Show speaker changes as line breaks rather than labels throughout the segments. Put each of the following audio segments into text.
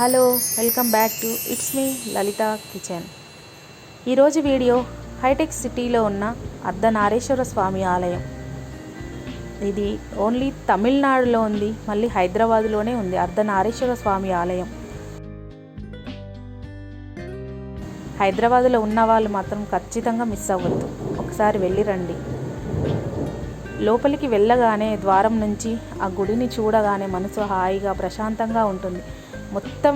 Hello, welcome back to it's me Lalitha kitchen. ఈరోజు video hitech సిటీలో ఉన్న అర్ధనారీశ్వర స్వామి ఆలయం. ఇది ఓన్లీ తమిళనాడులో ఉంది, మళ్ళీ హైదరాబాద్లోనే ఉంది అర్ధనారీశ్వర స్వామి ఆలయం. హైదరాబాద్లో ఉన్న వాళ్ళు మాత్రం ఖచ్చితంగా మిస్ అవ్వద్దు, ఒకసారి వెళ్ళి రండి. లోపలికి వెళ్ళగానే ద్వారం నుంచి ఆ గుడిని చూడగానే మనసు హాయిగా ప్రశాంతంగా ఉంటుంది. మొత్తం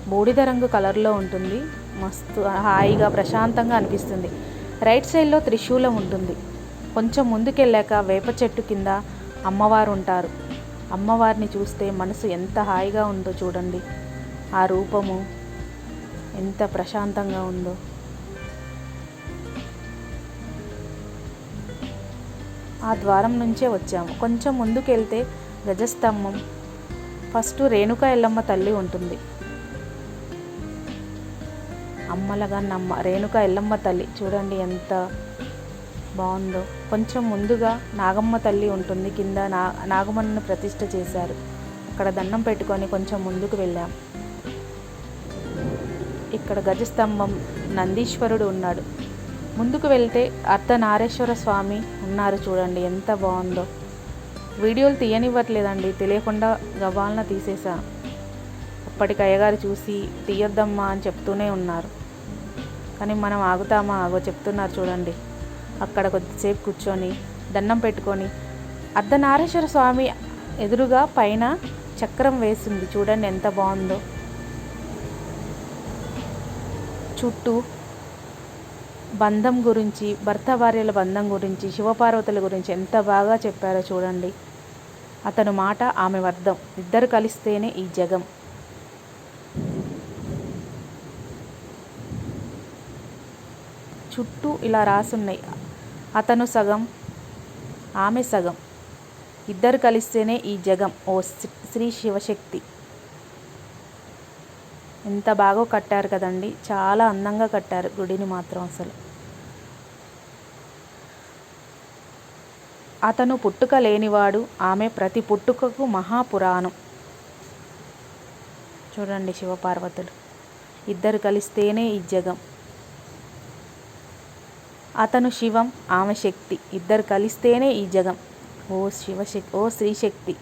బూడిద రంగు కలర్లో ఉంటుంది. మస్తు హాయిగా ప్రశాంతంగా అనిపిస్తుంది. రైట్ సైడ్లో త్రిశూలం ఉంటుంది. కొంచెం ముందుకెళ్ళాక వేప చెట్టు కింద అమ్మవారు ఉంటారు. అమ్మవారిని చూస్తే మనసు ఎంత హాయిగా ఉందో చూడండి. ఆ రూపము ఎంత ప్రశాంతంగా ఉందో. ఆ ద్వారం నుంచే వచ్చాము. కొంచెం ముందుకెళ్తే గజస్తంభం, ఫస్ట్ రేణుకా ఎల్లమ్మ తల్లి ఉంటుంది. అమ్మలగా నమ్మ రేణుకా ఎల్లమ్మ తల్లి చూడండి ఎంత బాగుందో. కొంచెం ముందుగా నాగమ్మ తల్లి ఉంటుంది. కింద నాగమ్మను ప్రతిష్ఠ చేశారు. అక్కడ దండం పెట్టుకొని కొంచెం ముందుకు వెళ్ళాం. ఇక్కడ గజస్తంభం, నందీశ్వరుడు ఉన్నాడు. ముందుకు వెళ్తే అర్ధనారీశ్వర స్వామి ఉన్నారు. చూడండి ఎంత బాగుందో. వీడియోలు తీయనివ్వట్లేదండి, తెలియకుండా గబాలన తీసేసాను. అప్పటికి అయ్యగారు చూసి తీయొద్దమ్మా అని చెప్తూనే ఉన్నారు. కానీ మనం ఆగుతామా? చెప్తున్నారు చూడండి. అక్కడ కొద్దిసేపు కూర్చొని దండం పెట్టుకొని అర్ధనారీశ్వర స్వామి ఎదురుగా పైన చక్రం వేసింది. చూడండి ఎంత బాగుందో. చుట్టూ బంధం గురించి, భర్త భార్యల బంధం గురించి, శివపార్వతుల గురించి ఎంత బాగా చెప్పారో చూడండి. అతను మాట ఆమె వర్ధం, ఇద్దరు కలిస్తేనే ఈ జగం. చుట్టూ ఇలా రాసున్నాయి. అతను సగం, ఆమె సగం, ఇద్దరు కలిస్తేనే ఈ జగం. ఓ శ్రీ శివశక్తి. ఎంత బాగా కట్టారు కదండి. చాలా అందంగా కట్టారు గుడిని మాత్రం అసలు. అతను పుట్టుక లేనివాడు, ఆమె ప్రతి పుట్టుకకు మహాపురాణం. చూడండి శివపార్వతులు ఇద్దరు కలిస్తేనే ఈ జగం. అతను శివం, ఆమె శక్తి, ఇద్దరు కలిస్తేనే ఈ జగం. ఓ శివశక్తి, ఓ శ్రీశక్తి.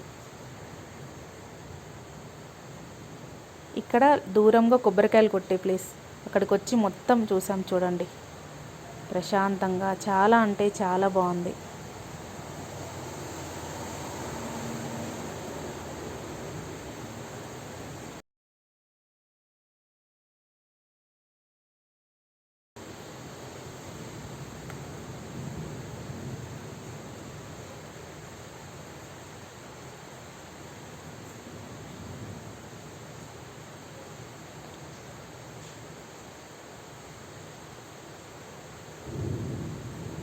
ఇక్కడ దూరంగా కొబ్బరికాయలు కొట్టే ప్లేస్, అక్కడికి వచ్చి మొత్తం చూసాం చూడండి. ప్రశాంతంగా చాలా అంటే చాలా బాగుంది.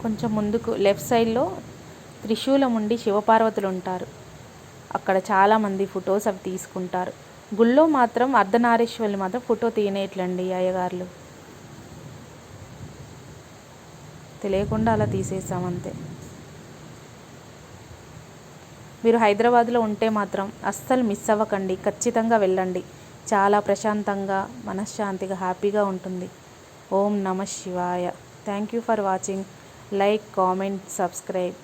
కొంచెం ముందుకు లెఫ్ట్ సైడ్లో త్రిశూలం ఉండి శివపార్వతులు ఉంటారు. అక్కడ చాలామంది ఫొటోస్ అవి తీసుకుంటారు. గుళ్ళో మాత్రం అర్ధనారీశ్వరులు మాత్రం ఫోటో తీయనేట్లండి అయ్యగారులు. తెలియకుండా అలా తీసేసామంతే. మీరు హైదరాబాద్లో ఉంటే మాత్రం అస్సలు మిస్ అవ్వకండి, ఖచ్చితంగా వెళ్ళండి. చాలా ప్రశాంతంగా, మనశ్శాంతిగా, హ్యాపీగా ఉంటుంది. ఓం నమః శివాయ. Thank you for watching. Like, comment, subscribe.